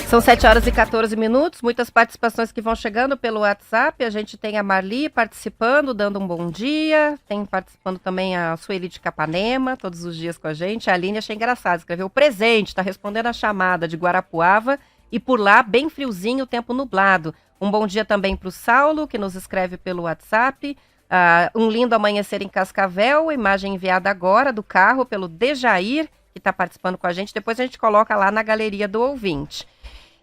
São 7h14, muitas participações que vão chegando pelo WhatsApp. A gente tem a Marli participando, dando um bom dia. Tem participando também a Sueli de Capanema, todos os dias com a gente. A Aline, achei engraçado, escreveu presente, está respondendo a chamada de Guarapuava. E por lá, bem friozinho, tempo nublado. Um bom dia também para o Saulo, que nos escreve pelo WhatsApp. Um lindo amanhecer em Cascavel, imagem enviada agora do carro pelo Dejair, que está participando com a gente. Depois a gente coloca lá na galeria do ouvinte.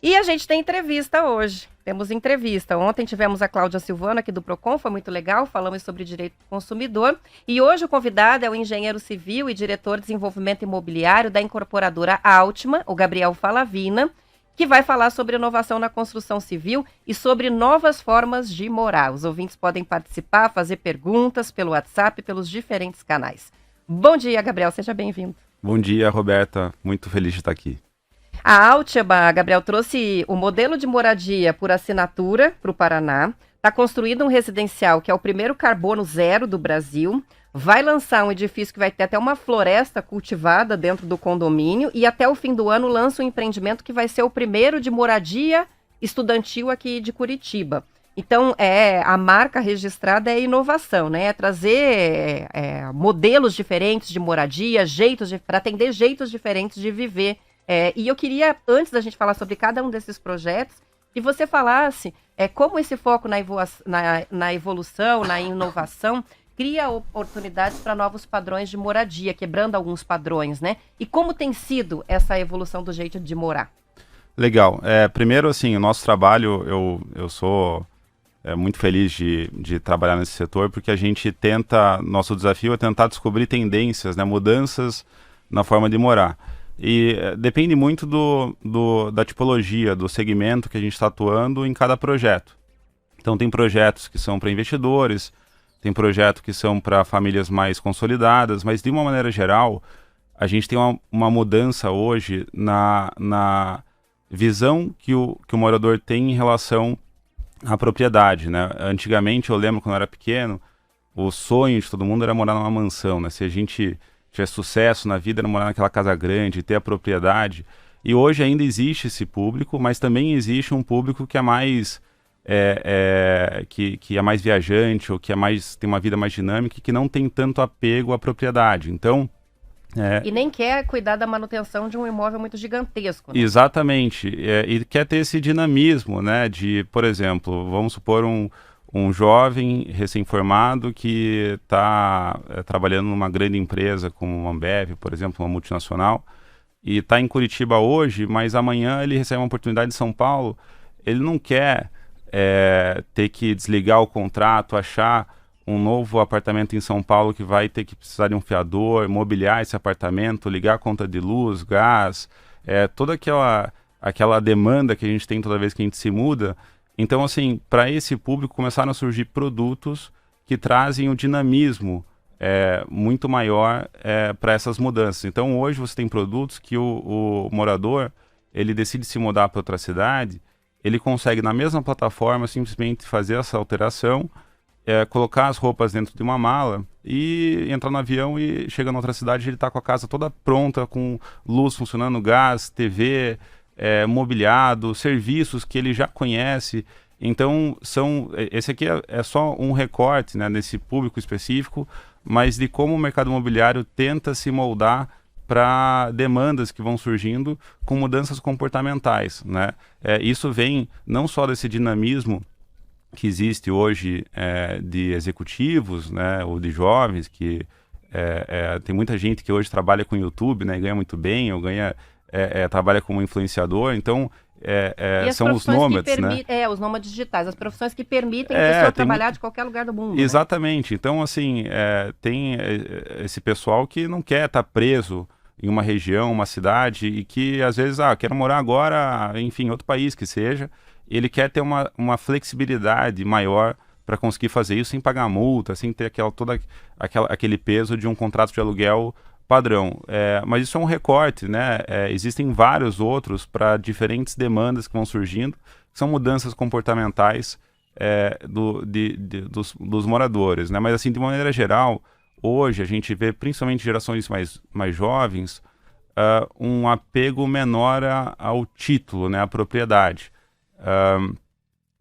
E a gente tem entrevista hoje, temos entrevista. Ontem tivemos a Cláudia Silvano aqui do Procon, foi muito legal, falamos sobre direito do consumidor. E hoje o convidado é o engenheiro civil e diretor de desenvolvimento imobiliário da incorporadora Altima, o Gabriel Falavina, que vai falar sobre inovação na construção civil e sobre novas formas de morar. Os ouvintes podem participar, fazer perguntas pelo WhatsApp, pelos diferentes canais. Bom dia, Gabriel, seja bem-vindo. Bom dia, Roberta, muito feliz de estar aqui. A Altima, Gabriel, trouxe o modelo de moradia por assinatura para o Paraná. Está construído um residencial que é o primeiro carbono zero do Brasil. Vai lançar um edifício que vai ter até uma floresta cultivada dentro do condomínio. E até o fim do ano lança um empreendimento que vai ser o primeiro de moradia estudantil aqui de Curitiba. Então, a marca registrada é inovação, né? É trazer modelos diferentes de moradia, para atender jeitos diferentes de viver. E eu queria, antes da gente falar sobre cada um desses projetos, que você falasse como esse foco na evolução, na inovação, cria oportunidades para novos padrões de moradia, quebrando alguns padrões, né? E como tem sido essa evolução do jeito de morar? Legal. Primeiro, assim, o nosso trabalho, eu sou muito feliz de trabalhar nesse setor, porque a gente nosso desafio é tentar descobrir tendências, né, mudanças na forma de morar. E depende muito da tipologia, do segmento que a gente está atuando em cada projeto. Então tem projetos que são para investidores, tem projetos que são para famílias mais consolidadas, mas de uma maneira geral, a gente tem uma mudança hoje na visão que o morador tem em relação à propriedade, né? Antigamente, eu lembro quando eu era pequeno, o sonho de todo mundo era morar numa mansão, né? Se a gente tiver sucesso na vida, era morar naquela casa grande, ter a propriedade. E hoje ainda existe esse público, mas também existe um público que é mais que é mais viajante, ou que tem uma vida mais dinâmica e que não tem tanto apego à propriedade. Então, e nem quer cuidar da manutenção de um imóvel muito gigantesco, né? Exatamente. E quer ter esse dinamismo, né? De, por exemplo, vamos supor um jovem recém-formado que está trabalhando numa grande empresa como uma Ambev, por exemplo, uma multinacional, e está em Curitiba hoje, mas amanhã ele recebe uma oportunidade em São Paulo. Ele não quer ter que desligar o contrato, achar um novo apartamento em São Paulo que vai ter que precisar de um fiador, mobiliar esse apartamento, ligar a conta de luz, gás, toda aquela demanda que a gente tem toda vez que a gente se muda. Então, assim, para esse público começaram a surgir produtos que trazem um dinamismo muito maior para essas mudanças. Então, hoje você tem produtos que o morador, ele decide se mudar para outra cidade, ele consegue na mesma plataforma simplesmente fazer essa alteração, colocar as roupas dentro de uma mala e entrar no avião e chega na outra cidade, ele está com a casa toda pronta, com luz funcionando, gás, TV, mobiliado, serviços que ele já conhece. Então, esse aqui é só um recorte, né, nesse público específico, mas de como o mercado imobiliário tenta se moldar para demandas que vão surgindo com mudanças comportamentais, né? Isso vem não só desse dinamismo que existe hoje de executivos, né, ou de jovens, que tem muita gente que hoje trabalha com YouTube, né, ganha muito bem, ou trabalha como influenciador, então são os nômades, né? Os nômades digitais, as profissões que permitem a pessoa trabalhar de qualquer lugar do mundo. Exatamente, né? Então assim, tem esse pessoal que não quer estar preso em uma região, uma cidade, e que às vezes, quero morar agora, enfim, em outro país que seja, ele quer ter uma flexibilidade maior para conseguir fazer isso sem pagar multa, sem ter aquele peso de um contrato de aluguel padrão. Mas isso é um recorte, né? Existem vários outros para diferentes demandas que vão surgindo, que são mudanças comportamentais dos moradores, né? Mas assim, de uma maneira geral, hoje a gente vê principalmente gerações mais jovens um apego menor ao título, né, à propriedade.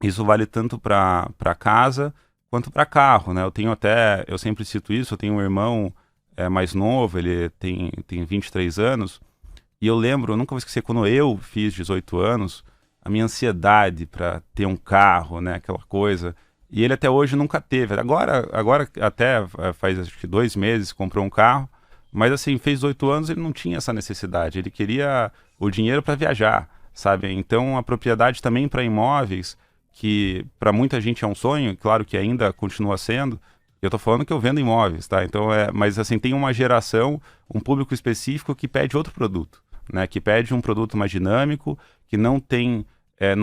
Isso vale tanto para casa quanto para carro, né? Eu sempre cito isso, eu tenho um irmão mais novo, ele tem 23 anos, e eu nunca vou esquecer, quando eu fiz 18 anos, a minha ansiedade para ter um carro, né, aquela coisa, e ele até hoje nunca teve. Agora até faz acho que 2 meses comprou um carro, mas assim, fez 18 anos, ele não tinha essa necessidade, ele queria o dinheiro para viajar, sabe? Então a propriedade também para imóveis, que para muita gente é um sonho, claro que ainda continua sendo. Eu estou falando que eu vendo imóveis, tá? Então mas assim, tem uma geração, um público específico que pede outro produto, né? Que pede um produto mais dinâmico, que não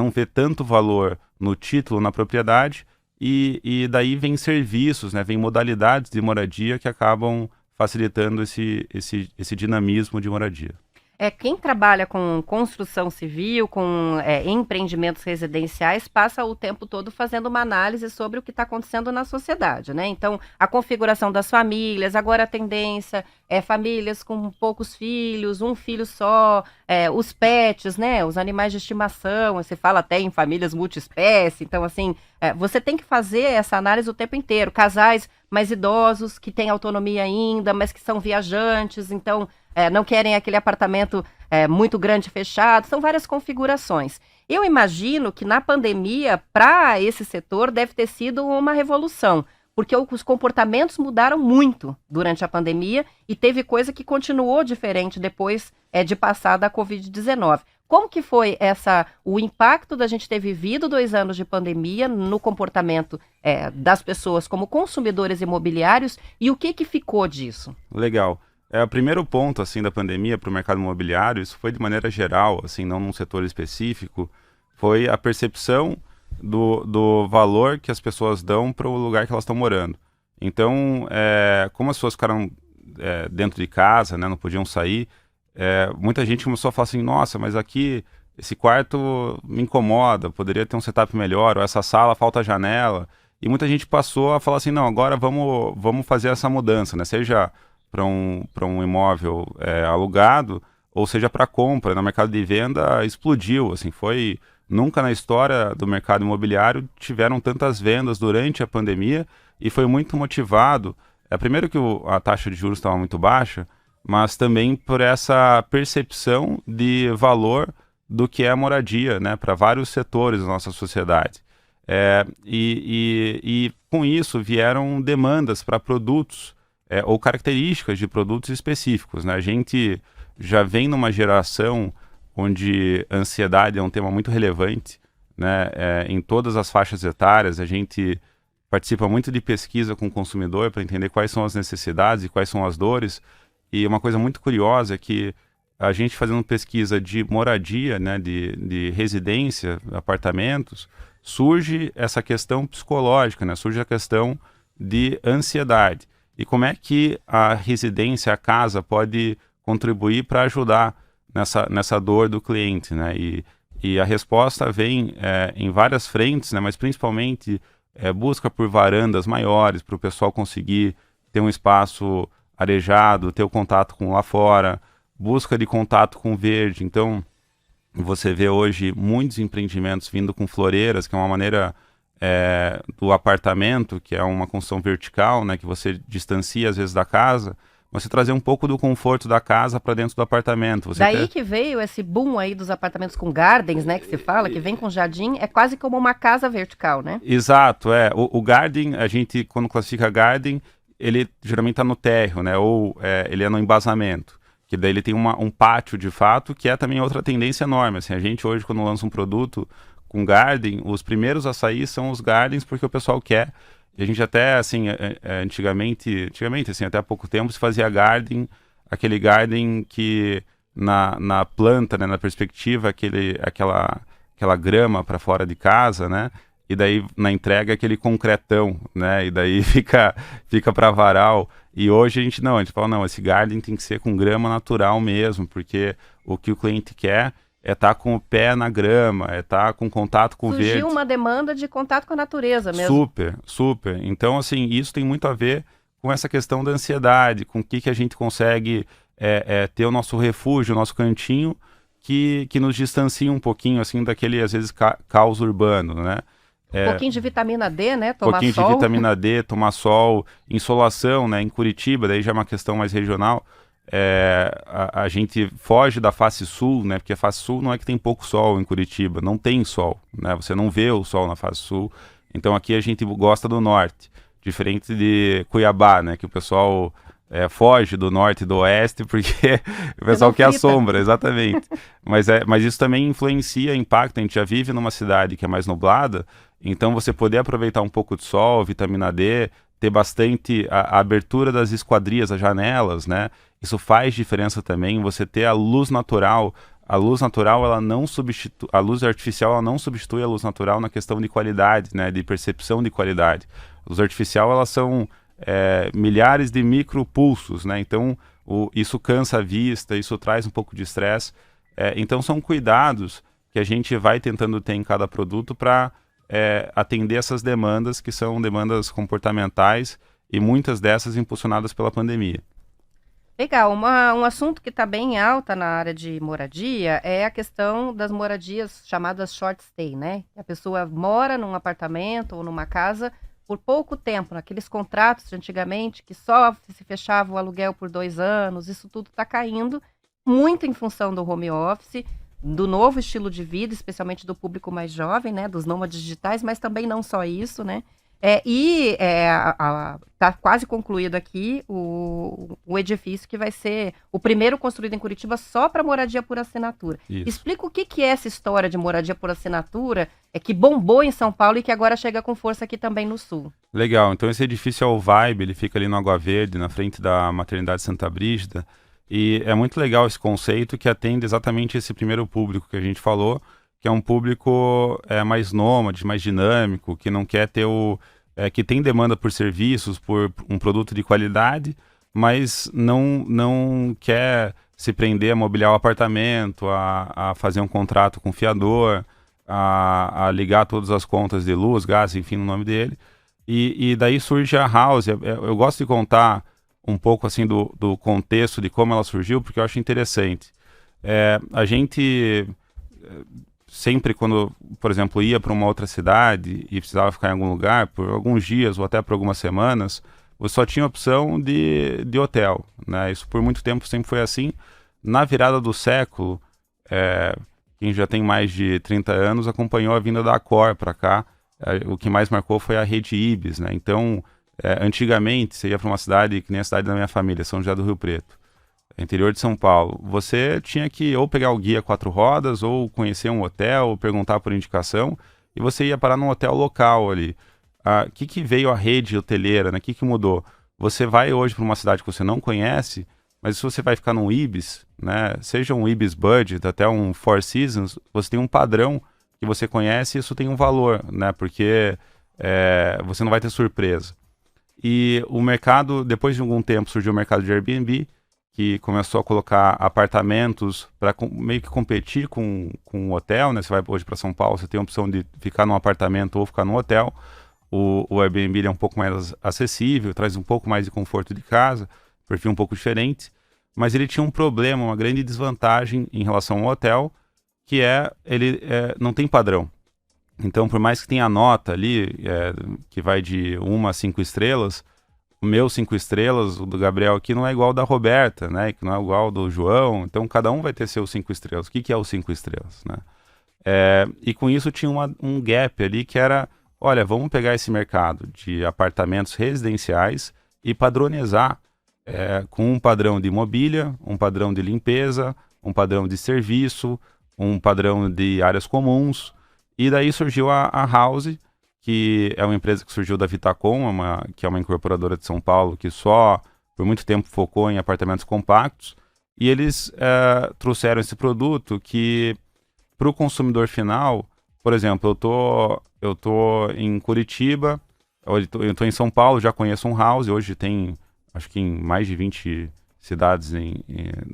vê tanto valor no título, na propriedade, e daí vem serviços, né? Vem modalidades de moradia que acabam facilitando esse dinamismo de moradia. Quem trabalha com construção civil, com empreendimentos residenciais, passa o tempo todo fazendo uma análise sobre o que está acontecendo na sociedade, né? Então, a configuração das famílias, agora a tendência é famílias com poucos filhos, um filho só, os pets, né? Os animais de estimação, você fala até em famílias multiespécie, então, assim, você tem que fazer essa análise o tempo inteiro. Casais mais idosos, que têm autonomia ainda, mas que são viajantes, então não querem aquele apartamento muito grande e fechado, são várias configurações. Eu imagino que na pandemia, para esse setor, deve ter sido uma revolução, porque os comportamentos mudaram muito durante a pandemia e teve coisa que continuou diferente depois de passar da Covid-19. Como que foi o impacto da gente ter vivido 2 anos de pandemia no comportamento das pessoas como consumidores imobiliários e o que ficou disso? Legal. O primeiro ponto assim da pandemia para o mercado imobiliário, isso foi de maneira geral, assim, não num setor específico, foi a percepção do valor que as pessoas dão para o lugar que elas estão morando. Então, como as pessoas ficaram dentro de casa, né, não podiam sair, muita gente começou a falar assim, nossa, mas aqui esse quarto me incomoda, poderia ter um setup melhor, ou essa sala falta janela. E muita gente passou a falar assim, não, agora vamos fazer essa mudança, né? Seja para um imóvel alugado, ou seja para compra. No mercado de venda explodiu, assim, nunca na história do mercado imobiliário tiveram tantas vendas durante a pandemia, e foi muito motivado, primeiro que a taxa de juros estava muito baixa, mas também por essa percepção de valor do que é a moradia, né, para vários setores da nossa sociedade. E com isso vieram demandas para produtos ou características de produtos específicos, né? A gente já vem numa geração onde a ansiedade é um tema muito relevante, né? Em todas as faixas etárias, a gente participa muito de pesquisa com o consumidor para entender quais são as necessidades e quais são as dores. E uma coisa muito curiosa é que a gente fazendo pesquisa de moradia, né, de residência, apartamentos, surge essa questão psicológica, né? Surge a questão de ansiedade. E como é que a residência, a casa, pode contribuir para ajudar nessa dor do cliente, né? E a resposta vem em várias frentes, né? Mas principalmente busca por varandas maiores, para o pessoal conseguir ter um espaço arejado, ter o contato com lá fora, busca de contato com o verde. Então, você vê hoje muitos empreendimentos vindo com floreiras, que é uma maneira do apartamento, que é uma construção vertical, né, que você distancia às vezes da casa, você trazer um pouco do conforto da casa para dentro do apartamento. Daí que veio esse boom aí dos apartamentos com gardens, né, que se fala, que vem com jardim, é quase como uma casa vertical, né? Exato, o garden, a gente quando classifica garden, ele geralmente está no térreo, né, ou ele é no embasamento, que daí ele tem um pátio de fato, que é também outra tendência enorme. Assim, a gente hoje quando lança um produto com garden, os primeiros a sair são os gardens, porque o pessoal quer. E a gente até, assim, antigamente, assim, até há pouco tempo, se fazia garden, aquele garden que na planta, né, na perspectiva, aquela grama para fora de casa, né? E daí na entrega aquele concretão, né? E daí fica para varal. E hoje a gente fala, não, esse garden tem que ser com grama natural mesmo, porque o que o cliente quer é estar com o pé na grama, é estar com contato com o verde. Surgiu uma demanda de contato com a natureza mesmo. Super, super. Então, assim, isso tem muito a ver com essa questão da ansiedade, com o que a gente consegue é ter o nosso refúgio, o nosso cantinho, que nos distancia um pouquinho, assim, daquele, às vezes, caos urbano, né? Um pouquinho de vitamina D, né? Um Tomar pouquinho sol. de vitamina D, tomar sol, insolação, né? Em Curitiba, daí já é uma questão mais regional. A gente foge da face sul, né? Porque a face sul não é que tem pouco sol em Curitiba, não tem sol, né? Você não vê o sol na face sul. Então aqui a gente gosta do norte, diferente de Cuiabá, né? Que o pessoal foge do norte e do oeste porque o pessoal quer a sombra, exatamente. Mas isso também influencia, impacta. A gente já vive numa cidade que é mais nublada, então você poder aproveitar um pouco de sol, vitamina D, ter bastante a abertura das esquadrias, as janelas, né? Isso faz diferença também. Você ter a luz natural. A luz natural, ela não substitui, a luz artificial, ela não substitui a luz natural na questão de qualidade, né? De percepção de qualidade. A luz artificial, elas são milhares de micropulsos, né? Então, isso cansa a vista, isso traz um pouco de estresse. Então, são cuidados que a gente vai tentando ter em cada produto para atender essas demandas, que são demandas comportamentais e muitas dessas impulsionadas pela pandemia. Legal, um assunto que está bem alta na área de moradia é a questão das moradias chamadas short stay, né? A pessoa mora num apartamento ou numa casa por pouco tempo, naqueles contratos de antigamente que só se fechava o aluguel por 2 anos, isso tudo está caindo muito em função do home office, do novo estilo de vida, especialmente do público mais jovem, né? Dos nômades digitais, mas também não só isso, né? Está quase concluído aqui o edifício que vai ser o primeiro construído em Curitiba só para moradia por assinatura. Isso. Explica o que é essa história de moradia por assinatura, que bombou em São Paulo e que agora chega com força aqui também no Sul. Legal, então esse edifício é o Vibe, ele fica ali no Água Verde, na frente da Maternidade Santa Brígida, e é muito legal esse conceito que atende exatamente esse primeiro público que a gente falou, que é um público mais nômade, mais dinâmico, que não quer ter que tem demanda por serviços, por um produto de qualidade, mas não quer se prender a mobiliar o apartamento, a fazer um contrato com o fiador, a ligar todas as contas de luz, gás, enfim, no nome dele. E daí surge a House. Eu gosto de contar um pouco assim do contexto de como ela surgiu, porque eu acho interessante. A gente sempre quando, por exemplo, ia para uma outra cidade e precisava ficar em algum lugar por alguns dias ou até por algumas semanas, você só tinha opção de hotel, né? Isso por muito tempo sempre foi assim. Na virada do século, quem já tem mais de 30 anos acompanhou a vinda da Accor para cá. O que mais marcou foi a rede Ibis, né? Então, antigamente, você ia para uma cidade que nem a cidade da minha família, São José do Rio Preto, interior de São Paulo, você tinha que ou pegar o guia 4 rodas, ou conhecer um hotel, ou perguntar por indicação, e você ia parar num hotel local ali. O que veio a rede hoteleira, né? O que mudou? Você vai hoje para uma cidade que você não conhece, mas se você vai ficar num Ibis, né? Seja um Ibis Budget, até um Four Seasons, você tem um padrão que você conhece e isso tem um valor, né? Porque você não vai ter surpresa. E o mercado, depois de algum tempo, surgiu o mercado de Airbnb, que começou a colocar apartamentos para meio que competir com o hotel, né? Você vai hoje para São Paulo, você tem a opção de ficar num apartamento ou ficar num hotel. O Airbnb é um pouco mais acessível, traz um pouco mais de conforto de casa, perfil um pouco diferente, mas ele tinha um problema, uma grande desvantagem em relação ao hotel, que ele não tem padrão. Então, por mais que tenha nota ali, que vai de 1 a 5 estrelas, o meu 5 estrelas, o do Gabriel aqui, não é igual ao da Roberta, né? Que não é igual ao do João. Então, cada um vai ter seus 5 estrelas. O que é os 5 estrelas, né? E com isso tinha um gap ali que era, olha, vamos pegar esse mercado de apartamentos residenciais e padronizar com um padrão de mobília, um padrão de limpeza, um padrão de serviço, um padrão de áreas comuns. E daí surgiu a House, que é uma empresa que surgiu da Vitacom, que é uma incorporadora de São Paulo, que só por muito tempo focou em apartamentos compactos, e eles trouxeram esse produto que, para o consumidor final, por exemplo, eu tô em Curitiba, eu tô em São Paulo, já conheço um House, hoje tem, acho que em mais de 20 cidades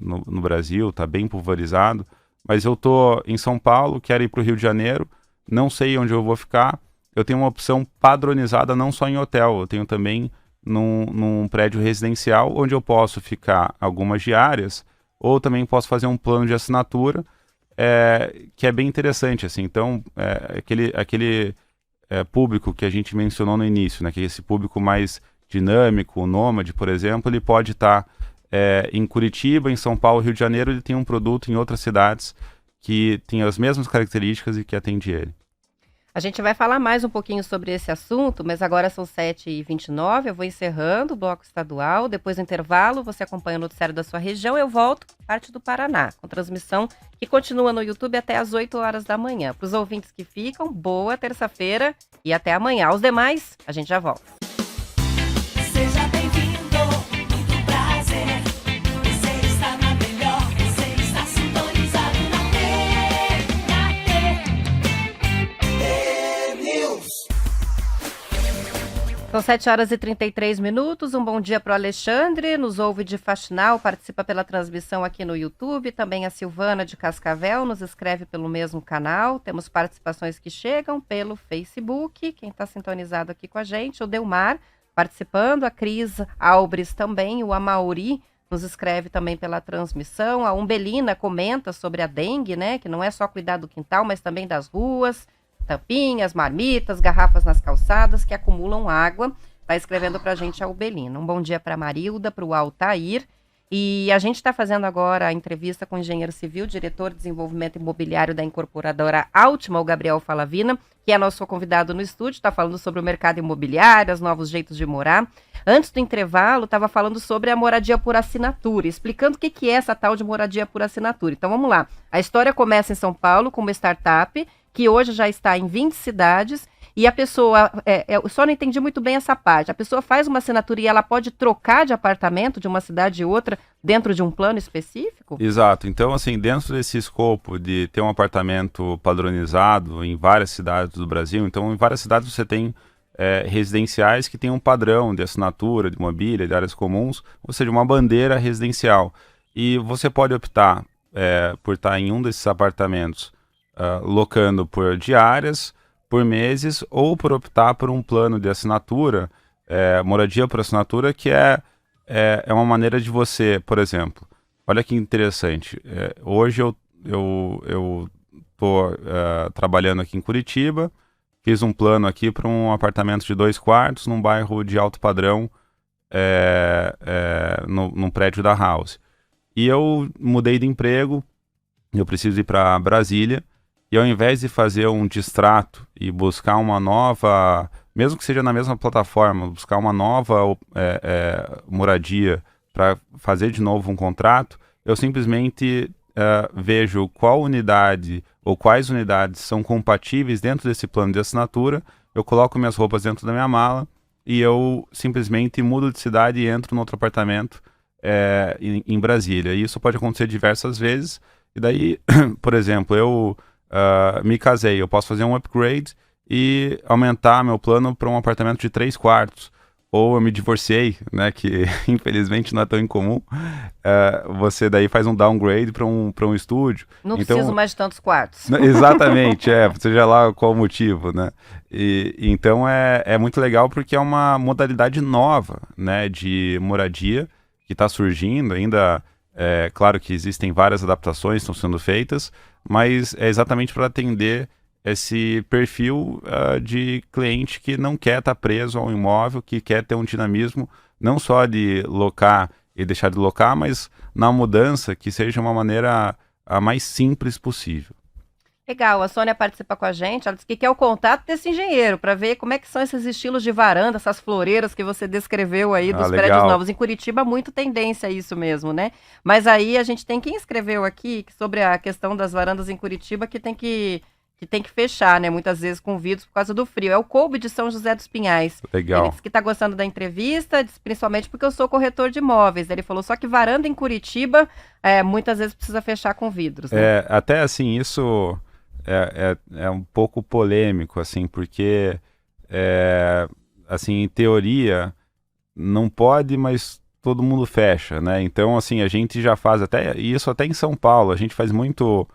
no Brasil, está bem pulverizado, mas eu tô em São Paulo, quero ir para o Rio de Janeiro, não sei onde eu vou ficar, eu tenho uma opção padronizada não só em hotel, eu tenho também num prédio residencial, onde eu posso ficar algumas diárias, ou também posso fazer um plano de assinatura, que é bem interessante, assim. Então, aquele público que a gente mencionou no início, né, que é esse público mais dinâmico, o nômade, por exemplo, ele pode estar em Curitiba, em São Paulo, Rio de Janeiro, ele tem um produto em outras cidades que tem as mesmas características e que atende ele. A gente vai falar mais um pouquinho sobre esse assunto, mas agora são 7h29, eu vou encerrando o bloco estadual, depois do intervalo você acompanha o noticiário da sua região, eu volto parte do Paraná, com transmissão que continua no YouTube até às 8 horas da manhã. Para os ouvintes que ficam, boa terça-feira e até amanhã. Aos demais, a gente já volta. Seja bem-vindo, muito prazer. Você está na melhor, você está sintonizado na T-News. São 7h33, um bom dia para o Alexandre, nos ouve de Faxinal, participa pela transmissão aqui no YouTube, também a Silvana de Cascavel nos escreve pelo mesmo canal, temos participações que chegam pelo Facebook, quem está sintonizado aqui com a gente, o Delmar participando, a Cris Albres também, o Amauri nos escreve também pela transmissão, a Umbelina comenta sobre a dengue, né, que não é só cuidar do quintal, mas também das ruas, tampinhas, marmitas, garrafas nas calçadas que acumulam água. Está escrevendo para a gente a Ubelina. Um bom dia para a Marilda, para o Altair. E a gente está fazendo agora a entrevista com o engenheiro civil, diretor de desenvolvimento imobiliário da incorporadora Altima, o Gabriel Falavina, que é nosso convidado no estúdio, está falando sobre o mercado imobiliário, os novos jeitos de morar. Antes do intervalo, estava falando sobre a moradia por assinatura, explicando o que é essa tal de moradia por assinatura. Então vamos lá. A história começa em São Paulo com uma startup que hoje já está em 20 cidades, e a pessoa, eu só não entendi muito bem essa parte, a pessoa faz uma assinatura e ela pode trocar de apartamento de uma cidade e outra dentro de um plano específico? Exato, então assim, dentro desse escopo de ter um apartamento padronizado em várias cidades do Brasil, então em várias cidades você tem residenciais que tem um padrão de assinatura, de mobília, de áreas comuns, ou seja, uma bandeira residencial, e você pode optar por estar em um desses apartamentos locando por diárias, por meses, ou por optar por um plano de assinatura, moradia por assinatura, que é uma maneira de você, por exemplo, olha que interessante, hoje eu estou trabalhando aqui em Curitiba, fiz um plano aqui para um apartamento de 2 quartos, num bairro de alto padrão, num prédio da House. E eu mudei de emprego, eu preciso ir para Brasília, e ao invés de fazer um distrato e buscar uma nova, mesmo que seja na mesma plataforma, buscar uma nova moradia para fazer de novo um contrato, eu simplesmente vejo qual unidade ou quais unidades são compatíveis dentro desse plano de assinatura, eu coloco minhas roupas dentro da minha mala e eu simplesmente mudo de cidade e entro no outro apartamento em Brasília. E isso pode acontecer diversas vezes. E daí, por exemplo, eu me casei, eu posso fazer um upgrade e aumentar meu plano para um apartamento de 3 quartos. Ou eu me divorciei, né, que infelizmente não é tão incomum, você daí faz um downgrade para um estúdio. Não preciso mais de tantos quartos. Exatamente, seja lá qual o motivo, né. Então é muito legal porque é uma modalidade nova, né, de moradia que está surgindo ainda. Claro que existem várias adaptações que estão sendo feitas, mas é exatamente para atender esse perfil de cliente que não quer estar preso ao imóvel, que quer ter um dinamismo não só de locar e deixar de locar, mas na mudança que seja uma maneira a mais simples possível. Legal, a Sônia participa com a gente, ela disse que quer o contato desse engenheiro para ver como é que são esses estilos de varanda, essas floreiras que você descreveu aí dos prédios novos. Em Curitiba, muito tendência a isso mesmo, né? Mas aí a gente tem quem escreveu aqui sobre a questão das varandas em Curitiba que tem que fechar, né? Muitas vezes com vidros por causa do frio. É o Coube de São José dos Pinhais. Legal. Ele disse que está gostando da entrevista, principalmente porque eu sou corretor de imóveis. Ele falou só que varanda em Curitiba muitas vezes precisa fechar com vidros. Né? Até assim, isso é um pouco polêmico, assim, porque assim, em teoria não pode, mas todo mundo fecha, né? Então, assim, a gente já faz isso até em São Paulo, a gente faz muito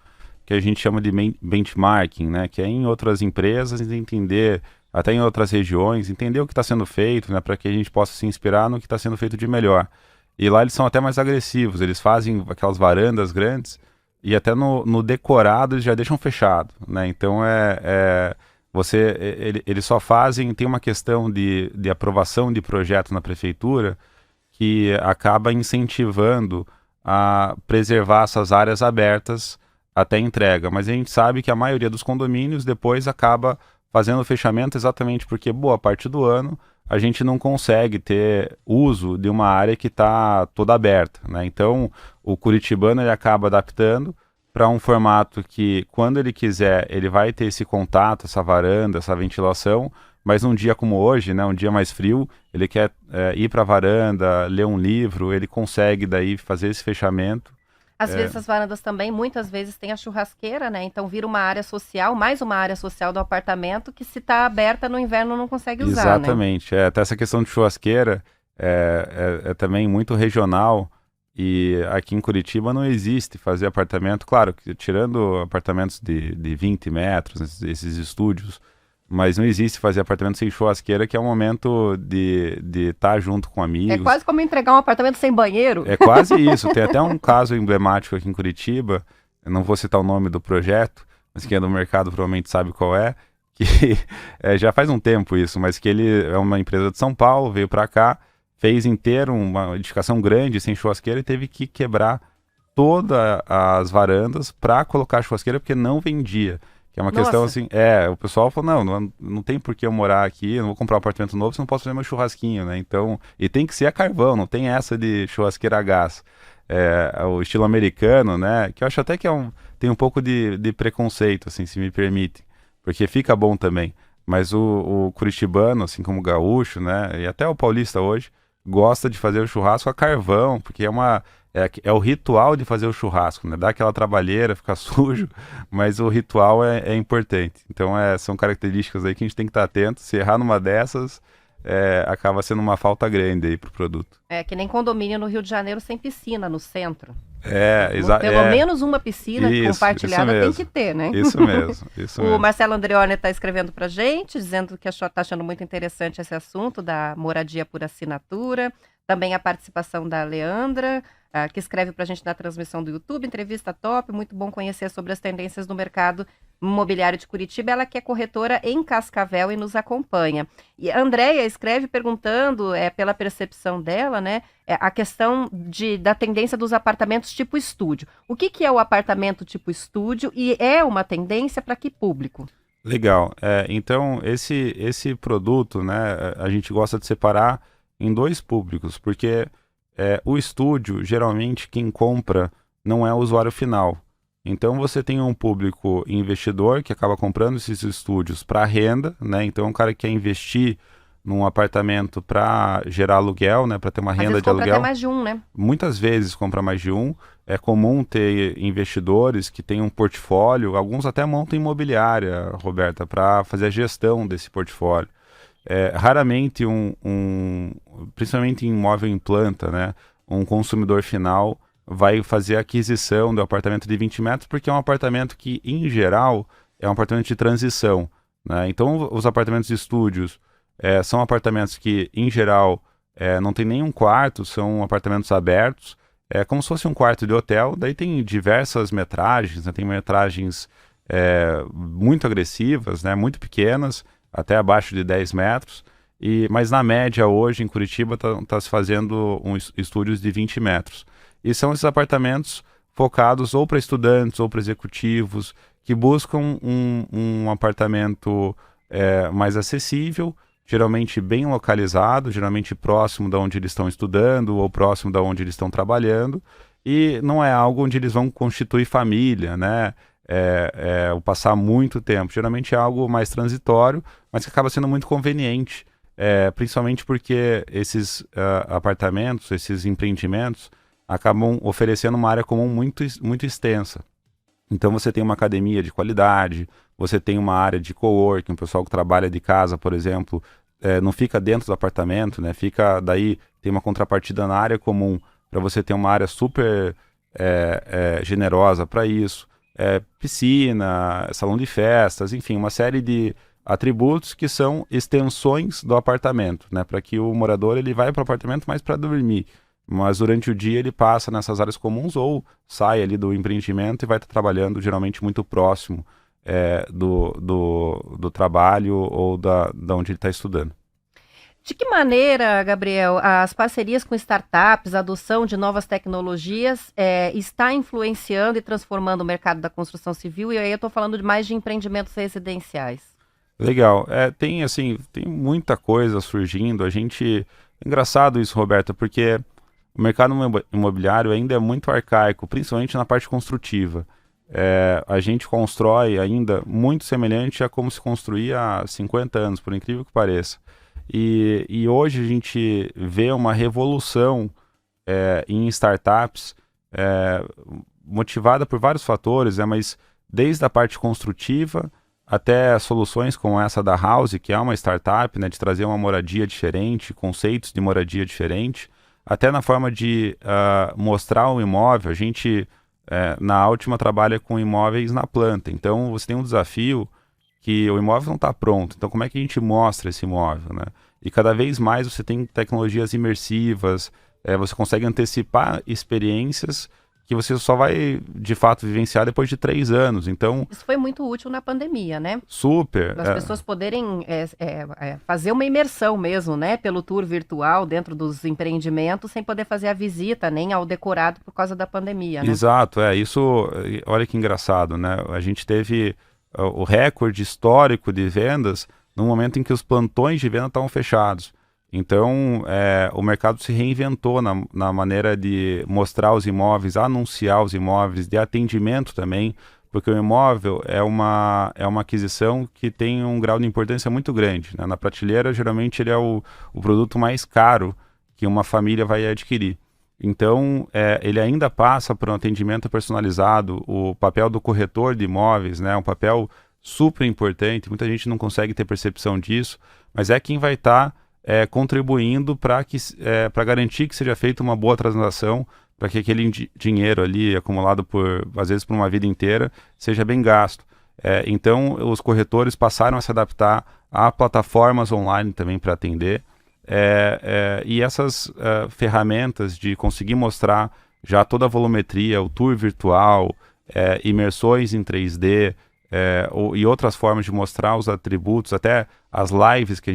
que a gente chama de benchmarking, né? Que é em outras empresas entender até em outras regiões, entender o que está sendo feito, né, para que a gente possa se inspirar no que está sendo feito de melhor. E lá eles são até mais agressivos, eles fazem aquelas varandas grandes e até no decorado eles já deixam fechado, né? Então eles só fazem, tem uma questão de aprovação de projeto na prefeitura que acaba incentivando a preservar essas áreas abertas até a entrega. Mas a gente sabe que a maioria dos condomínios depois acaba fazendo o fechamento exatamente porque boa parte do ano a gente não consegue ter uso de uma área que está toda aberta, né? Então o curitibano ele acaba adaptando para um formato que, quando ele quiser, ele vai ter esse contato, essa varanda, essa ventilação, mas num dia como hoje, né, um dia mais frio, ele quer ir para a varanda, ler um livro, ele consegue daí fazer esse fechamento. Às vezes as varandas também, muitas vezes, tem a churrasqueira, né? Então vira uma área social, mais uma área social do apartamento, que se está aberta no inverno não consegue usar, né? Exatamente. Até essa questão de churrasqueira é também muito regional. E aqui em Curitiba não existe fazer apartamento, claro, tirando apartamentos de 20 metros, esses estúdios, mas não existe fazer apartamento sem churrasqueira, que é um momento de estar junto com amigos. É quase como entregar um apartamento sem banheiro. É quase isso. Tem até um caso emblemático aqui em Curitiba, eu não vou citar o nome do projeto, mas quem é do mercado provavelmente sabe qual é, que já faz um tempo isso, mas que ele é uma empresa de São Paulo, veio para cá, fez inteiro uma edificação grande, sem churrasqueira, e teve que quebrar todas as varandas para colocar a churrasqueira, porque não vendia. Que é uma questão assim, o pessoal falou, não tem por que eu morar aqui, eu não vou comprar um apartamento novo, se não posso fazer meu churrasquinho, né? Então, e tem que ser a carvão, não tem essa de churrasqueira a gás. O estilo americano, né? Que eu acho até que tem um pouco de preconceito, assim, se me permite, porque fica bom também. Mas o curitibano, assim como o gaúcho, né? E até o paulista hoje, gosta de fazer o churrasco a carvão, porque é o ritual de fazer o churrasco, né? Dá aquela trabalheira, fica sujo, mas o ritual é importante. Então são características aí que a gente tem que estar atento. Se errar numa dessas, acaba sendo uma falta grande aí pro produto. É que nem condomínio no Rio de Janeiro sem piscina no centro. Exato. Pelo menos uma piscina compartilhada tem que ter, né? Isso mesmo. O Marcelo Andreoni está escrevendo para gente, dizendo que está achando muito interessante esse assunto da moradia por assinatura. Também a participação da Leandra, que escreve para a gente na transmissão do YouTube. Entrevista top, muito bom conhecer sobre as tendências do mercado imobiliário de Curitiba. Ela que é corretora em Cascavel e nos acompanha. E a Andréia escreve perguntando, pela percepção dela, né, a questão da tendência dos apartamentos tipo estúdio. O que é o apartamento tipo estúdio e é uma tendência para que público? Legal. Então, esse produto, né, a gente gosta de separar em dois públicos, porque o estúdio, geralmente, quem compra não é o usuário final. Então, você tem um público investidor que acaba comprando esses estúdios para renda, né? Então, um cara que quer investir num apartamento para gerar aluguel, né? Para ter uma renda de aluguel. Às vezes compra até mais de um, né? Muitas vezes compra mais de um. É comum ter investidores que têm um portfólio, alguns até montam imobiliária, Roberta, para fazer a gestão desse portfólio. Raramente principalmente em imóvel em planta, né, um consumidor final vai fazer a aquisição do apartamento de 20 metros, porque é um apartamento que, em geral, é um apartamento de transição, né? Então, os apartamentos de estúdios são apartamentos que, em geral, não tem nenhum quarto, são apartamentos abertos, como se fosse um quarto de hotel, daí tem diversas metragens, né? Tem metragens muito agressivas, né, muito pequenas, até abaixo de 10 metros, mas na média hoje em Curitiba está se fazendo estúdios de 20 metros. E são esses apartamentos focados ou para estudantes ou para executivos que buscam um apartamento mais acessível, geralmente bem localizado, geralmente próximo de onde eles estão estudando ou próximo de onde eles estão trabalhando, e não é algo onde eles vão constituir família, né? Ou passar muito tempo. Geralmente é algo mais transitório, mas que acaba sendo muito conveniente, principalmente porque esses apartamentos, esses empreendimentos, acabam oferecendo uma área comum muito, muito extensa. Então você tem uma academia de qualidade, você tem uma área de coworking, o pessoal que trabalha de casa, por exemplo, não fica dentro do apartamento, né? Daí tem uma contrapartida na área comum, para você ter uma área super generosa para isso. Piscina, salão de festas, enfim, uma série de atributos que são extensões do apartamento, né? Para que o morador ele vai para o apartamento mais para dormir, mas durante o dia ele passa nessas áreas comuns ou sai ali do empreendimento e vai estar trabalhando geralmente muito próximo do trabalho ou da onde ele está estudando. De que maneira, Gabriel, as parcerias com startups, a adoção de novas tecnologias está influenciando e transformando o mercado da construção civil? E aí eu estou falando mais de empreendimentos residenciais. Legal. Tem muita coisa surgindo. Engraçado isso, Roberta, porque o mercado imobiliário ainda é muito arcaico, principalmente na parte construtiva. A gente constrói ainda muito semelhante a como se construía há 50 anos, por incrível que pareça. E hoje a gente vê uma revolução em startups motivada por vários fatores, mas desde a parte construtiva até soluções como essa da House, que é uma startup, né, de trazer uma moradia diferente, conceitos de moradia diferente, até na forma de mostrar o imóvel. A gente, na Altima, trabalha com imóveis na planta. Então, você tem um desafio que o imóvel não está pronto. Então, como é que a gente mostra esse imóvel, né? E cada vez mais você tem tecnologias imersivas, você consegue antecipar experiências que você só vai, de fato, vivenciar depois de 3 anos. Então, isso foi muito útil na pandemia, né? Super. As pessoas poderem fazer uma imersão mesmo, né? Pelo tour virtual dentro dos empreendimentos, sem poder fazer a visita, nem ao decorado por causa da pandemia, né? Exato, isso, olha que engraçado, né? A gente teve o recorde histórico de vendas no momento em que os plantões de venda estavam fechados. Então, o mercado se reinventou na maneira de mostrar os imóveis, anunciar os imóveis, de atendimento também, porque o imóvel é uma aquisição que tem um grau de importância muito grande, né? Na prateleira, geralmente, ele é o produto mais caro que uma família vai adquirir. Então, ele ainda passa por um atendimento personalizado, o papel do corretor de imóveis, né? Um papel super importante, muita gente não consegue ter percepção disso, mas é quem vai estar contribuindo para garantir que seja feita uma boa transação, para que aquele dinheiro ali acumulado às vezes por uma vida inteira seja bem gasto. Então os corretores passaram a se adaptar a plataformas online também para atender, e essas ferramentas de conseguir mostrar já toda a volumetria, o tour virtual, imersões em 3D, e outras formas de mostrar os atributos, até as lives que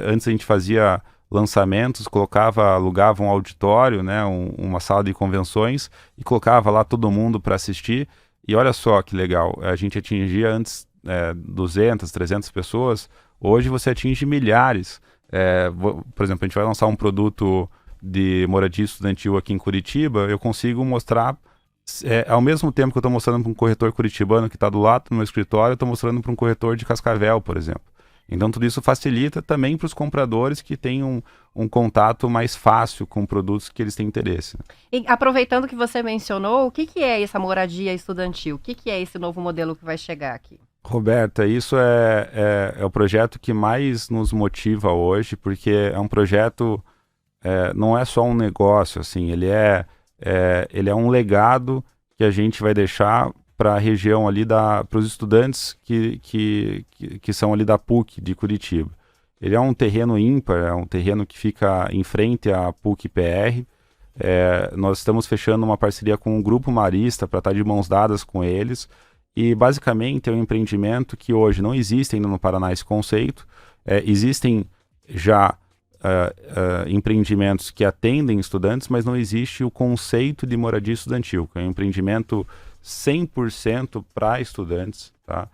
antes a gente fazia lançamentos, alugava um auditório, né, uma sala de convenções e colocava lá todo mundo para assistir. E olha só que legal, a gente atingia antes 200, 300 pessoas, hoje você atinge milhares. Por exemplo, a gente vai lançar um produto de moradia estudantil aqui em Curitiba, eu consigo mostrar ao mesmo tempo que eu estou mostrando para um corretor curitibano que está do lado do meu escritório, eu estou mostrando para um corretor de Cascavel, por exemplo. Então tudo isso facilita também para os compradores que têm um contato mais fácil com produtos que eles têm interesse. E aproveitando que você mencionou, o que é essa moradia estudantil? O que é esse novo modelo que vai chegar aqui? Roberta, isso é o projeto que mais nos motiva hoje, porque é um projeto, não é só um negócio, assim, ele é um legado que a gente vai deixar para a região ali, para os estudantes que são ali da PUC de Curitiba. Ele é um terreno ímpar, é um terreno que fica em frente à PUC-PR. Nós estamos fechando uma parceria com o Grupo Marista para estar de mãos dadas com eles. E basicamente é um empreendimento que hoje não existe ainda no Paraná esse conceito. Existem já empreendimentos que atendem estudantes, mas não existe o conceito de moradia estudantil, que é um empreendimento 100% para estudantes, tá?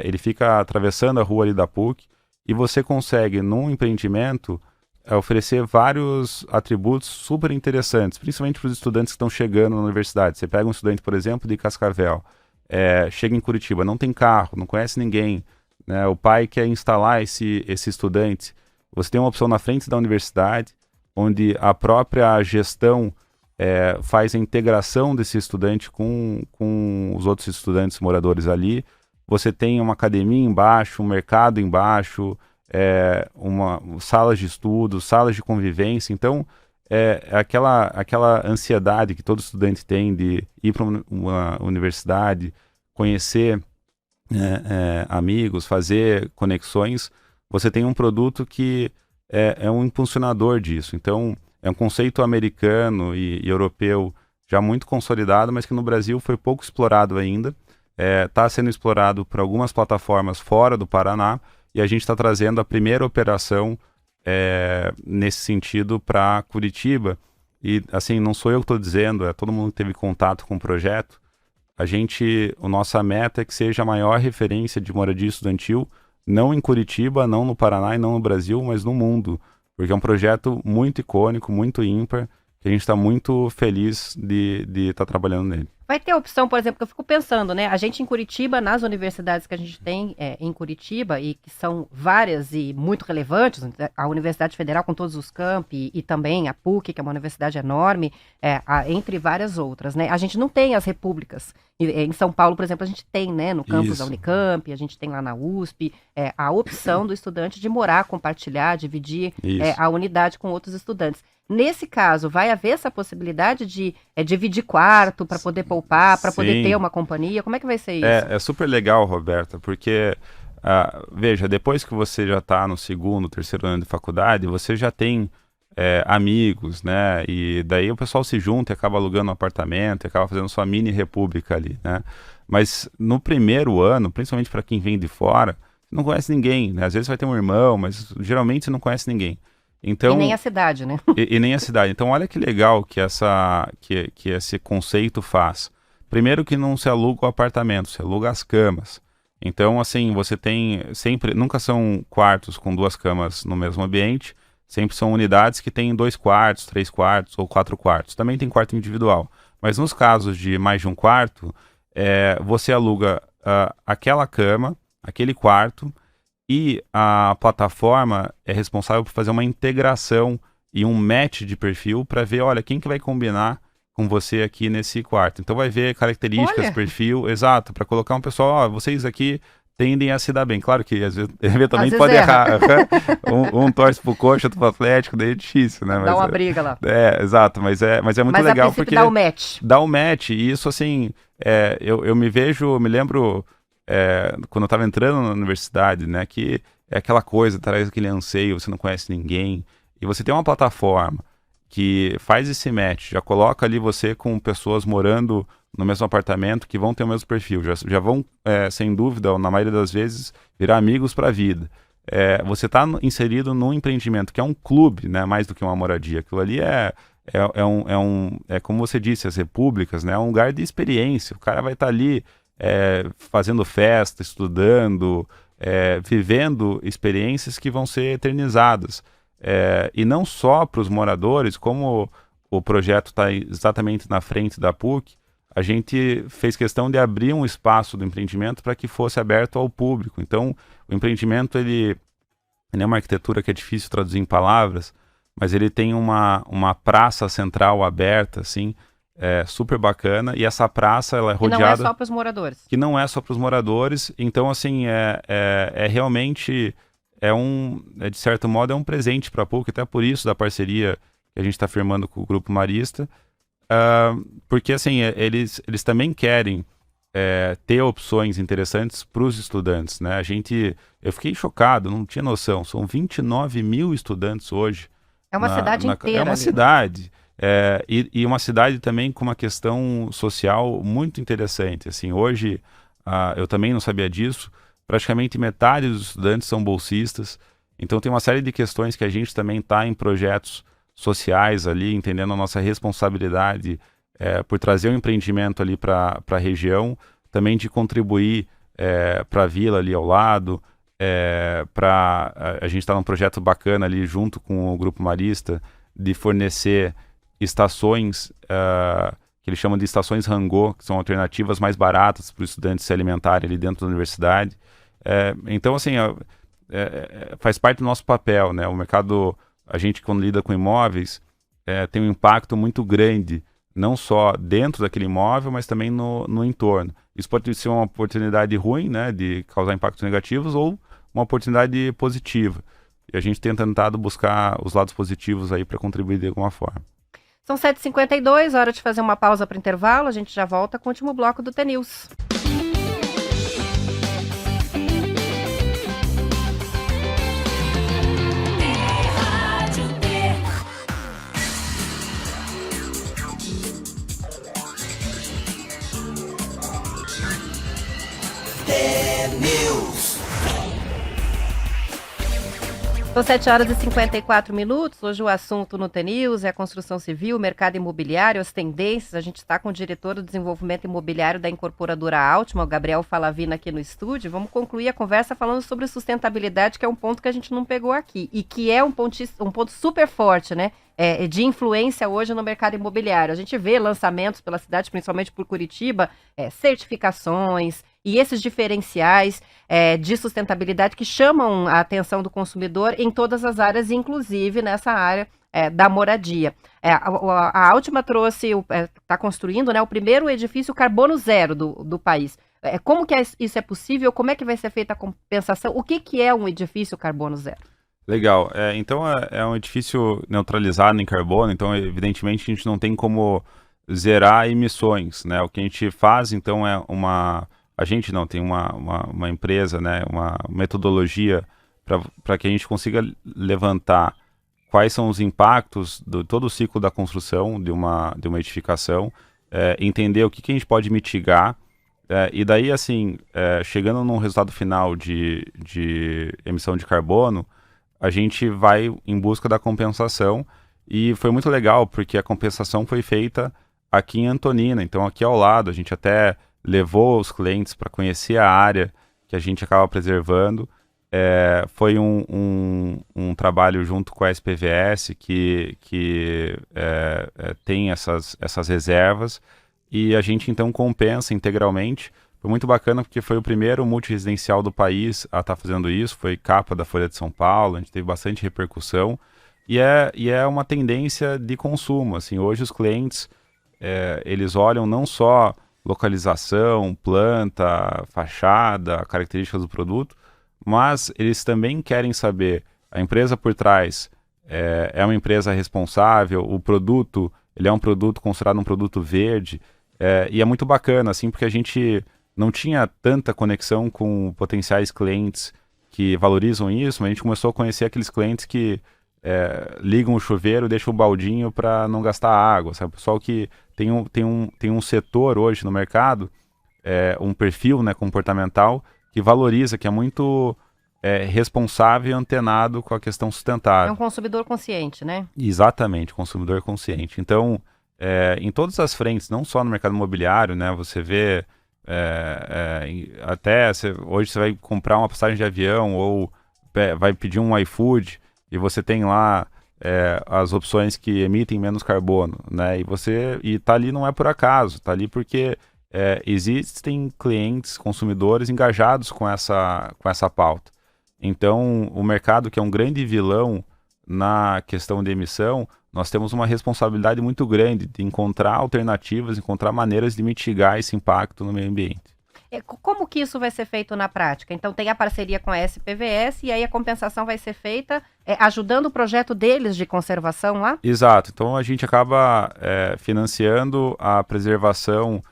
Ele fica atravessando a rua ali da PUC e você consegue, num empreendimento, oferecer vários atributos super interessantes, principalmente para os estudantes que estão chegando na universidade. Você pega um estudante, por exemplo, de Cascavel, chega em Curitiba, não tem carro, não conhece ninguém, né? O pai quer instalar esse estudante. Você tem uma opção na frente da universidade, onde a própria gestão faz a integração desse estudante com os outros estudantes moradores ali. Você tem uma academia embaixo, um mercado embaixo, salas de estudo, salas de convivência. Então, aquela ansiedade que todo estudante tem de ir para uma universidade, conhecer amigos, fazer conexões, você tem um produto que é um impulsionador disso. Então, é um conceito americano e europeu já muito consolidado, mas que no Brasil foi pouco explorado ainda. Está sendo explorado por algumas plataformas fora do Paraná, e a gente está trazendo a primeira operação nesse sentido para Curitiba. E assim, não sou eu que estou dizendo, todo mundo que teve contato com o projeto. A nossa meta é que seja a maior referência de moradia estudantil, não em Curitiba, não no Paraná e não no Brasil, mas no mundo. Porque é um projeto muito icônico, muito ímpar, que a gente está muito feliz de estar trabalhando nele. Vai ter a opção, por exemplo, que eu fico pensando, né? A gente em Curitiba, nas universidades que a gente tem em Curitiba, e que são várias e muito relevantes, a Universidade Federal com todos os campi, e também a PUC, que é uma universidade enorme, entre várias outras, né? A gente não tem as repúblicas. Em São Paulo, por exemplo, a gente tem, né? No campus da Unicamp, a gente tem lá na USP, a opção do estudante de morar, compartilhar, dividir a unidade com outros estudantes. Nesse caso, vai haver essa possibilidade de dividir quarto para poder poupar, para poder ter uma companhia? Como é que vai ser isso? É super legal, Roberta, porque, veja, depois que você já está no segundo, terceiro ano de faculdade, você já tem amigos, né? E daí o pessoal se junta e acaba alugando um apartamento, e acaba fazendo sua mini república ali, né? Mas no primeiro ano, principalmente para quem vem de fora, você não conhece ninguém, né? Às vezes vai ter um irmão, mas geralmente você não conhece ninguém. Então, e nem a cidade, né? e nem a cidade. Então, olha que legal que esse conceito faz. Primeiro que não se aluga o apartamento, se aluga as camas. Então, assim, você tem sempre... Nunca são quartos com 2 camas no mesmo ambiente. Sempre são unidades que têm 2 quartos, 3 quartos ou 4 quartos. Também tem quarto individual. Mas nos casos de mais de um quarto, você aluga aquela cama, aquele quarto... E a plataforma é responsável por fazer uma integração e um match de perfil para ver, olha, quem que vai combinar com você aqui nesse quarto. Então vai ver características, perfil, exato, para colocar um pessoal, vocês aqui tendem a se dar bem. Claro que às vezes, eventualmente pode errar. um torce pro Coxa, outro pro Atlético, daí é difícil, né? Mas, dá uma briga lá. Exato, mas é muito legal porque... dá o match. Dá o match, e isso assim, eu me lembro... quando eu estava entrando na universidade, né, que é aquela coisa, traz aquele anseio, você não conhece ninguém, e você tem uma plataforma que faz esse match, já coloca ali você com pessoas morando no mesmo apartamento, que vão ter o mesmo perfil, já vão, sem dúvida, na maioria das vezes, virar amigos para a vida. Você está inserido num empreendimento que é um clube, né, mais do que uma moradia. Aquilo ali como você disse, as repúblicas, né, é um lugar de experiência. O cara vai estar ali fazendo festa, estudando, vivendo experiências que vão ser eternizadas. E não só para os moradores, como o projeto está exatamente na frente da PUC, a gente fez questão de abrir um espaço do empreendimento para que fosse aberto ao público. Então, o empreendimento ele é uma arquitetura que é difícil traduzir em palavras, mas ele tem uma praça central aberta, assim, super bacana, e essa praça ela é rodeada... Que não é só para os moradores. Que não é só para os moradores, então assim, realmente, de certo modo, é um presente para a PUC, até por isso da parceria que a gente está firmando com o Grupo Marista, porque assim, eles também querem ter opções interessantes para os estudantes, né? Eu fiquei chocado, não tinha noção, são 29 mil estudantes hoje. É uma cidade inteira. É uma cidade. E uma cidade também com uma questão social muito interessante. Assim, hoje, eu também não sabia disso, praticamente metade dos estudantes são bolsistas, então tem uma série de questões que a gente também está em projetos sociais ali, entendendo a nossa responsabilidade por trazer um empreendimento ali para a região, também de contribuir para a vila ali ao lado, a gente está num projeto bacana ali junto com o Grupo Marista, de fornecer estações que eles chamam de estações Rangô, que são alternativas mais baratas para os estudantes se alimentarem ali dentro da universidade. Então, assim, faz parte do nosso papel, né? O mercado, a gente quando lida com imóveis, tem um impacto muito grande, não só dentro daquele imóvel, mas também no entorno. Isso pode ser uma oportunidade ruim, né, de causar impactos negativos, ou uma oportunidade positiva. E a gente tem tentado buscar os lados positivos aí para contribuir de alguma forma. São 7h52, hora de fazer uma pausa para o intervalo. A gente já volta com o último bloco do T-News. News. São 7h54. Hoje o assunto no TNews é a construção civil, o mercado imobiliário, as tendências. A gente está com o diretor do desenvolvimento imobiliário da incorporadora Altima, o Gabriel Falavina, aqui no estúdio. Vamos concluir a conversa falando sobre sustentabilidade, que é um ponto que a gente não pegou aqui e que é um ponto super forte, né? De influência hoje no mercado imobiliário. A gente vê lançamentos pela cidade, principalmente por Curitiba, certificações e esses diferenciais de sustentabilidade que chamam a atenção do consumidor em todas as áreas, inclusive nessa área da moradia. A Altima trouxe, está construindo, né, o primeiro edifício carbono zero do país. Como que isso é possível? Como é que vai ser feita a compensação? O que é um edifício carbono zero? Legal. Então é um edifício neutralizado em carbono, então evidentemente a gente não tem como zerar emissões, né? O que a gente faz, então, a gente não, tem uma empresa, né? Uma metodologia para que a gente consiga levantar quais são os impactos de todo o ciclo da construção de uma edificação, entender o que a gente pode mitigar, e daí, assim, chegando num resultado final de emissão de carbono, a gente vai em busca da compensação, e foi muito legal porque a compensação foi feita aqui em Antonina, então aqui ao lado. A gente até levou os clientes para conhecer a área que a gente acaba preservando. Foi um trabalho junto com a SPVS que tem essas reservas, e a gente então compensa integralmente. Foi muito bacana porque foi o primeiro multiresidencial do país a estar fazendo isso, foi capa da Folha de São Paulo, a gente teve bastante repercussão, e é uma tendência de consumo. Assim, hoje os clientes, eles olham não só localização, planta, fachada, características do produto, mas eles também querem saber, a empresa por trás é uma empresa responsável, o produto, ele é um produto considerado um produto verde, e é muito bacana, assim, porque a gente não tinha tanta conexão com potenciais clientes que valorizam isso, mas a gente começou a conhecer aqueles clientes que ligam o chuveiro, deixam o baldinho para não gastar água, sabe? O pessoal que tem um setor hoje no mercado, um perfil, né, comportamental, que valoriza, que é muito responsável e antenado com a questão sustentável. É um consumidor consciente, né? Exatamente, consumidor consciente. Então, em todas as frentes, não só no mercado imobiliário, né, você vê hoje você vai comprar uma passagem de avião ou vai pedir um iFood e você tem lá as opções que emitem menos carbono, né? E tá ali não é por acaso, tá ali porque existem clientes, consumidores engajados com essa pauta. Então, o mercado, que é um grande vilão na questão de emissão, nós temos uma responsabilidade muito grande de encontrar alternativas, encontrar maneiras de mitigar esse impacto no meio ambiente. Como que isso vai ser feito na prática? Então tem a parceria com a SPVS e aí a compensação vai ser feita ajudando o projeto deles de conservação lá? Exato. Então a gente acaba financiando a preservação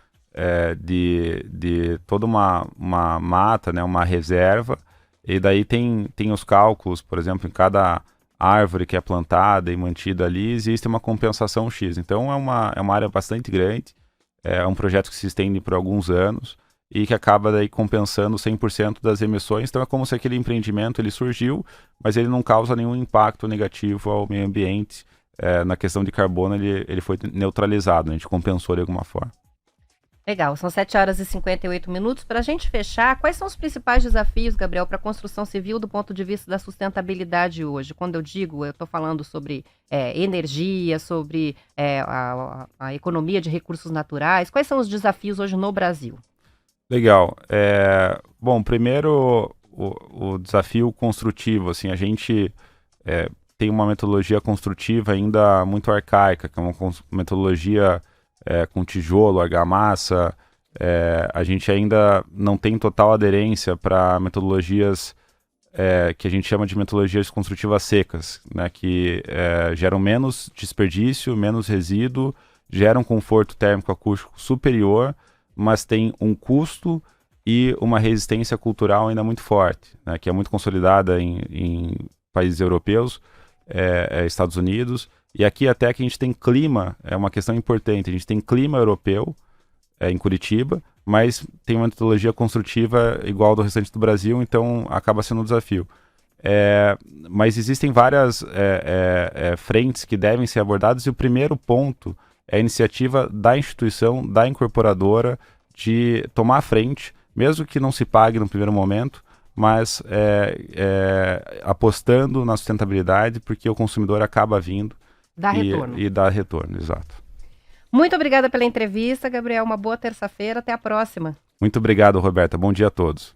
de toda uma mata, né, uma reserva, e daí tem os cálculos, por exemplo, em cada árvore que é plantada e mantida ali, existe uma compensação X. Então é uma área bastante grande, é um projeto que se estende por alguns anos e que acaba daí compensando 100% das emissões. Então é como se aquele empreendimento ele surgiu, mas ele não causa nenhum impacto negativo ao meio ambiente. Na questão de carbono ele foi neutralizado, a gente compensou de alguma forma. Legal, são 7h58. Para a gente fechar, quais são os principais desafios, Gabriel, para a construção civil do ponto de vista da sustentabilidade hoje? Quando eu digo, eu estou falando sobre energia, sobre a economia de recursos naturais. Quais são os desafios hoje no Brasil? Legal. Bom, primeiro o desafio construtivo. Assim, a gente tem uma metodologia construtiva ainda muito arcaica, que é uma metodologia com tijolo, argamassa. A gente ainda não tem total aderência para metodologias que a gente chama de metodologias construtivas secas, né, que geram menos desperdício, menos resíduo, geram conforto térmico acústico superior, mas tem um custo e uma resistência cultural ainda muito forte, né, que é muito consolidada em países europeus, Estados Unidos, e aqui até que a gente tem clima, é uma questão importante, a gente tem clima europeu em Curitiba, mas tem uma metodologia construtiva igual ao do restante do Brasil, então acaba sendo um desafio. Mas existem várias frentes que devem ser abordadas, e o primeiro ponto é a iniciativa da instituição, da incorporadora, de tomar a frente, mesmo que não se pague no primeiro momento, mas apostando na sustentabilidade, porque o consumidor acaba vindo Dá retorno. e dá retorno, exato. Muito obrigada pela entrevista, Gabriel. Uma boa terça-feira. Até a próxima. Muito obrigado, Roberta. Bom dia a todos.